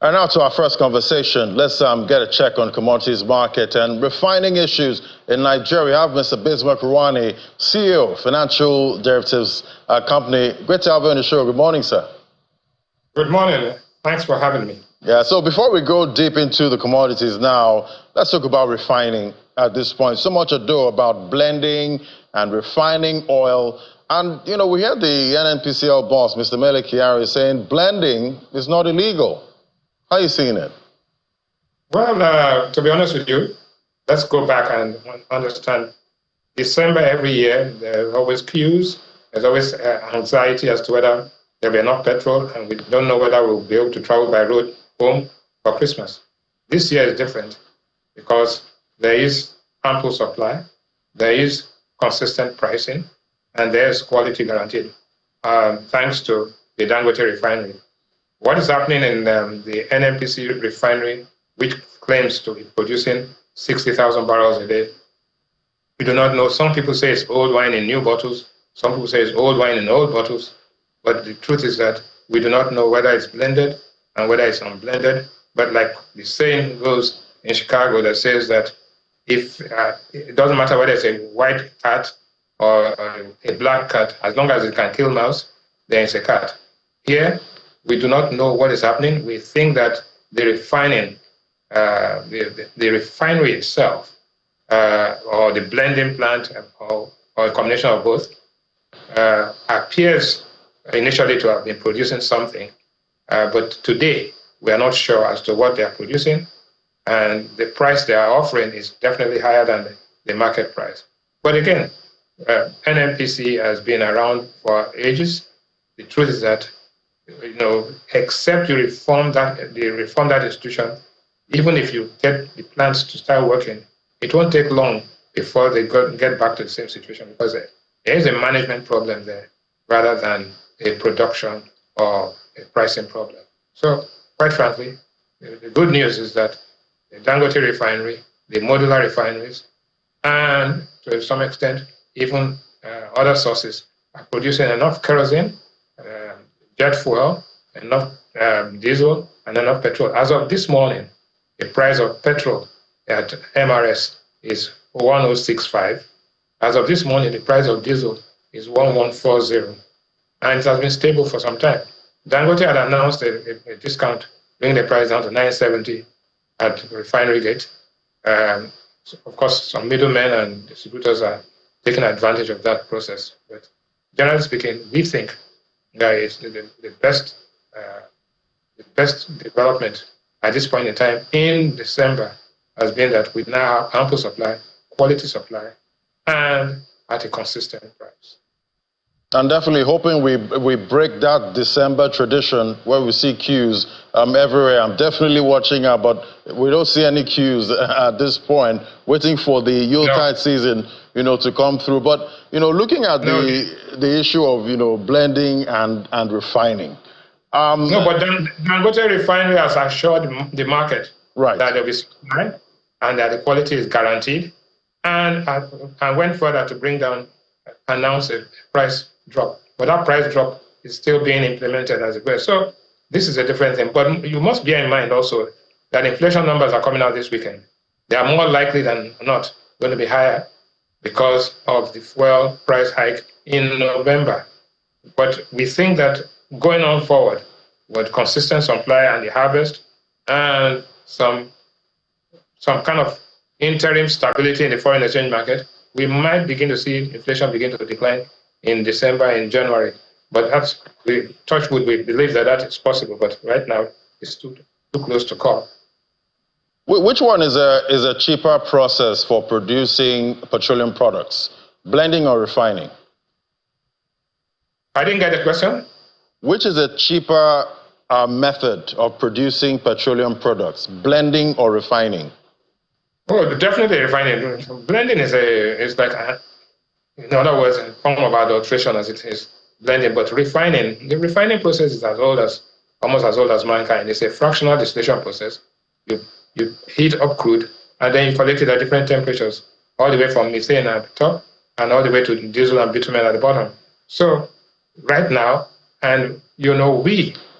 And now to our first conversation. Let's get a check on commodities market and refining issues in Nigeria. We have Mr. Bismarck Rouhani, CEO, Financial Derivatives Company. Great to have you on the show. Good morning, sir. Good morning. Thanks for having me. Yeah, so before we go deep into the commodities now, let's talk about refining at this point. So much ado about blending and refining oil. And, you know, we heard the NNPCL boss, Mr. Mele Kyari, saying blending is not illegal. How are you seeing it? Well, to be honest with you, let's go back and understand. December every year, there's always queues. There's always anxiety as to whether there'll be enough petrol, and we don't know whether we'll be able to travel by road home for Christmas. This year is different because there is ample supply, there is consistent pricing, and there's quality guaranteed, thanks to the Dangote refinery. What is happening in the NNPC refinery, which claims to be producing 60,000 barrels a day? We do not know. Some people say it's old wine in new bottles. Some people say it's old wine in old bottles. But the truth is that we do not know whether it's blended and whether it's unblended. But like the saying goes in Chicago that says that if it doesn't matter whether it's a white cat or a black cat, as long as it can kill mouse, then it's a cat. Here, we do not know what is happening. We think that the refining, the refinery itself, or the blending plant, or a combination of both, appears initially to have been producing something. But today, we are not sure as to what they are producing. And the price they are offering is definitely higher than the market price. But again, NNPC has been around for ages. The truth is that, you know, except you reform that institution, even if you get the plants to start working, it won't take long before they get back to the same situation, because there is a management problem there rather than a production or a pricing problem. So, quite frankly, the good news is that the Dangote refinery, the modular refineries, and to some extent, even other sources are producing enough kerosene, jet fuel, enough diesel, and enough petrol. As of this morning, the price of petrol at MRS is 1065. As of this morning, the price of diesel is 1140, and it has been stable for some time. Dangote had announced a discount, bringing the price down to 970 at refinery gate. So of course, some middlemen and distributors are taking advantage of that process. But generally speaking, we think that is the best development at this point in time in December has been that we now have ample supply, quality supply, and at a consistent price. I'm definitely hoping we break that December tradition where we see queues everywhere. I'm definitely watching out, but we don't see any queues at this point, waiting for the Yuletide season, you know, to come through. But, you know, looking at the issue of, you know, blending and refining. No, but Dangote refinery has assured the market that there will be supply and that the quality is guaranteed, and went further to announce a price drop. But that price drop is still being implemented as it were. So this is a different thing. But you must bear in mind also that inflation numbers are coming out this weekend. They are more likely than not going to be higher because of the fuel price hike in November. But we think that going on forward with consistent supply and the harvest and some kind of interim stability in the foreign exchange market, we might begin to see inflation begin to decline in December and January. But touch wood, we believe that is possible. But right now, it's too close to call. Which one is a cheaper process for producing petroleum products, blending or refining? I didn't get the question. Which is a cheaper method of producing petroleum products, blending or refining? Oh, definitely refining. Blending is like, in other words, a form of adulteration as it is blending. But refining, the refining process is almost as old as mankind. It's a fractional distillation process. You heat up crude, and then you collect it at different temperatures, all the way from methane at the top, and all the way to diesel and bitumen at the bottom. So right now, and you know,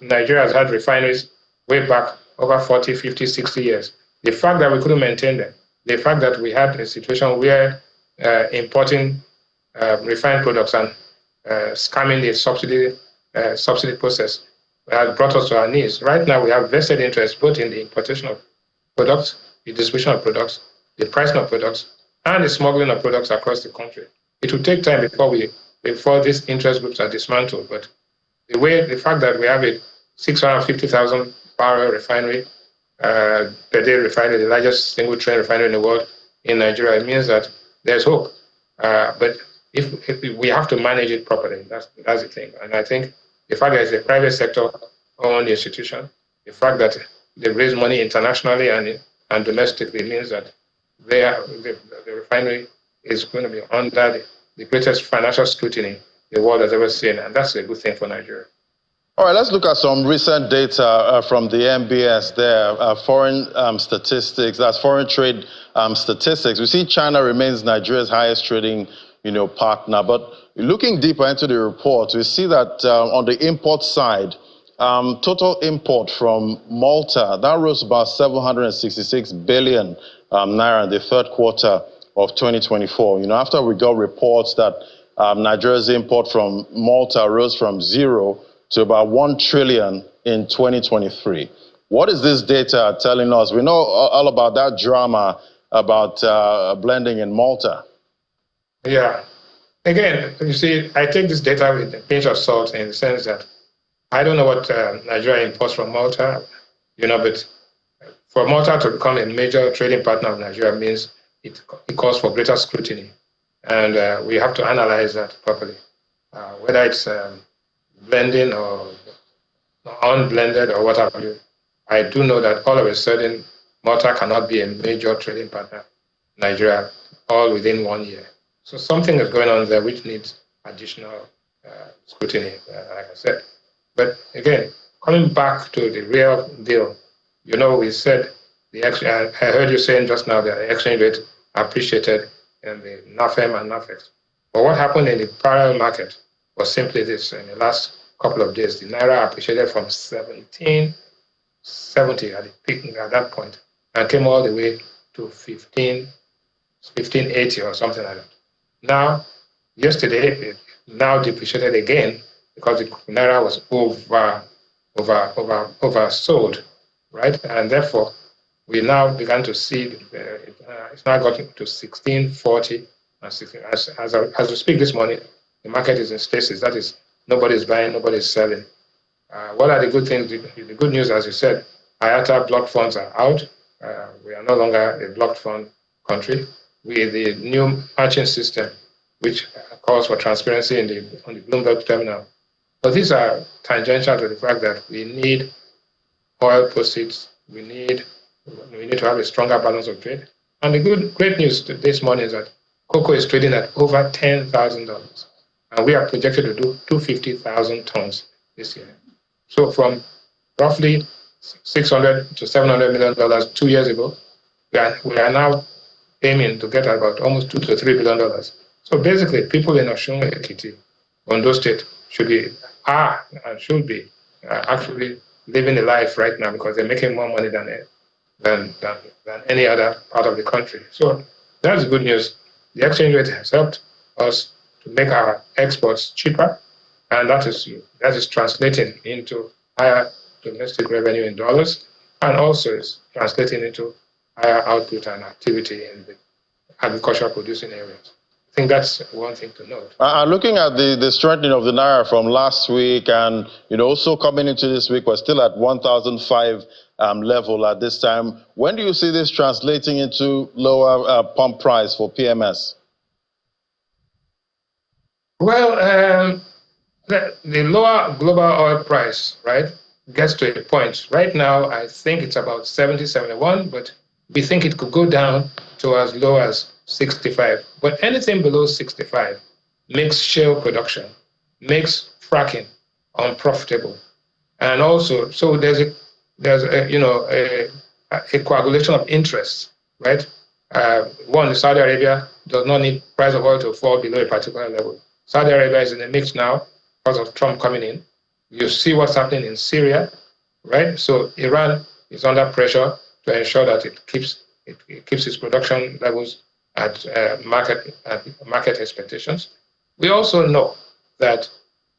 Nigeria has had refineries way back over 40, 50, 60 years. The fact that we couldn't maintain them, the fact that we had a situation where importing refined products and scamming the subsidy process has brought us to our knees. Right now, we have vested interest both in the importation of products, the distribution of products, the pricing of products, and the smuggling of products across the country. It will take time before these interest groups are dismantled. But the fact that we have a 650,000 barrel refinery per day refinery, the largest single train refinery in the world in Nigeria, it means that there's hope. But if we have to manage it properly, that's the thing. And I think the fact that it's a private sector owned institution, the fact that they raise money internationally and domestically means that the refinery is going to be under the greatest financial scrutiny the world has ever seen, and that's a good thing for Nigeria. All right, let's look at some recent data from the MBS there, foreign statistics, that's foreign trade statistics. We see China remains Nigeria's highest trading partner, but looking deeper into the report, we see that on the import side, total import from Malta, that rose about 766 billion naira in the third quarter of 2024. After we got reports that Nigeria's import from Malta rose from 0 to about 1 trillion in 2023. What is this data telling us? We know all about that drama about blending in Malta. Yeah. Again, you see, I take this data with a pinch of salt in the sense that I don't know what Nigeria imports from Malta, but for Malta to become a major trading partner of Nigeria means it calls for greater scrutiny. And we have to analyze that properly, whether it's blending or unblended or what have you. I do know that all of a sudden, Malta cannot be a major trading partner in Nigeria all within 1 year. So something is going on there which needs additional scrutiny, like I said. But again, coming back to the real deal, we said I heard you saying just now that the exchange rate appreciated in the NAFEM and NAFEX. But what happened in the parallel market was simply this. In the last couple of days, the Naira appreciated from 1770 at the peak at that point and came all the way to 1580 or something like that. Now, yesterday, it now depreciated again because the Naira was oversold, right? And therefore, we now began to see it's now gotten to 1640. As we speak this morning, the market is in stasis. That is, nobody's buying, nobody's selling. What are the good things? The good news, as you said, IATA blocked funds are out. We are no longer a blocked fund country. With the new matching system, which calls for transparency on the Bloomberg terminal. But these are tangential to the fact that we need oil proceeds. We need to have a stronger balance of trade. And the great news this morning is that cocoa is trading at over $10,000. And we are projected to do 250,000 tons this year. So from roughly $600 to $700 million 2 years ago, we are now aiming to get about almost $2 to $3 billion. So basically, people in Osun Ekiti, Ondo State, should be actually living a life right now because they're making more money than any other part of the country. So that's good news. The exchange rate has helped us to make our exports cheaper, and that is translating into higher domestic revenue in dollars, and also is translating into higher output and activity in the agricultural producing areas. I think that's one thing to note. Looking at the strengthening of the Naira from last week and also coming into this week, we're still at 1,005 level at this time. When do you see this translating into lower pump price for PMS? Well, the lower global oil price, right, gets to a point. Right now, I think it's about 70, 71, but we think it could go down to as low as 65. But anything below 65 makes shale production, makes fracking unprofitable. And also, so there's a coagulation of interests, right? One, Saudi Arabia does not need price of oil to fall below a particular level. Saudi Arabia is in the mix now because of Trump coming in. You see what's happening in Syria, right? So Iran is under pressure to ensure that it keeps its production levels at market expectations. We also know that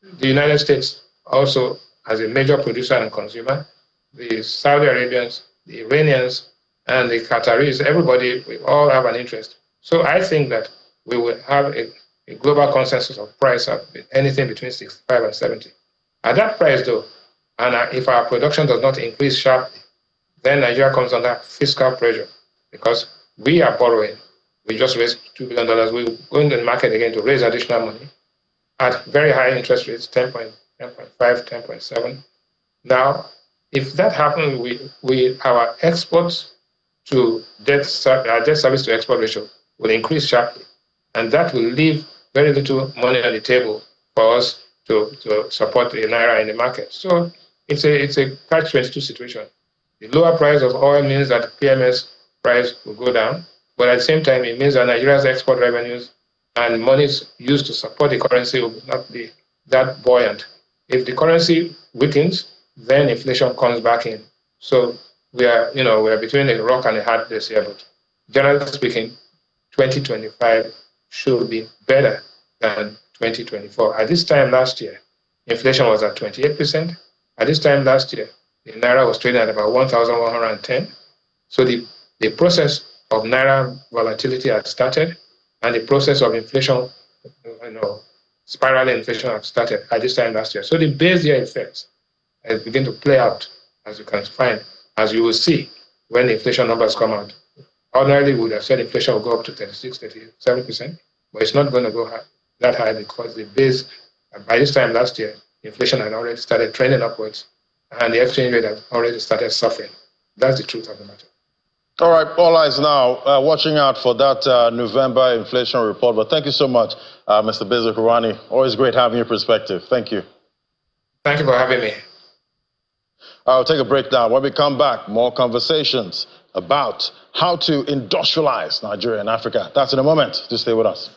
the United States also, as a major producer and consumer, the Saudi Arabians, the Iranians, and the Qataris, everybody, we all have an interest. So I think that we will have a global consensus of price of anything between 65 and 70. At that price, though, and if our production does not increase sharply, then Nigeria comes under fiscal pressure because we are borrowing. We just raised $2 billion. We're going to the market again to raise additional money at very high interest rates, 10.5, 10.7. Now, if that happens, our exports to debt service to export ratio will increase sharply, and that will leave very little money on the table for us to support the Naira in the market. So it's a catch-22 situation. The lower price of oil means that PMS price will go down, but at the same time, it means that Nigeria's export revenues and monies used to support the currency will not be that buoyant. If the currency weakens, then inflation comes back in. So we are between a rock and a hard place here. But generally speaking, 2025 should be better than 2024. At this time last year, inflation was at 28%. At this time last year, the Naira was trading at about 1,110. So the process of Naira volatility had started, and the process of inflation, spiraling inflation had started at this time last year. So the base year effects has begun to play out, as you can find, as you will see when the inflation numbers come out. Ordinarily, we would have said inflation will go up to 36, 37%, but it's not going to go that high because the base, by this time last year, inflation had already started trending upwards, and the exchange rate had already started suffering. That's the truth of the matter. All right, all eyes now watching out for that November inflation report. But thank you so much, Mr. Bezos Kurwani. Always great having your perspective. Thank you. Thank you for having me. I'll take a break now. When we come back, more conversations about how to industrialize Nigeria and Africa. That's in a moment. Just stay with us.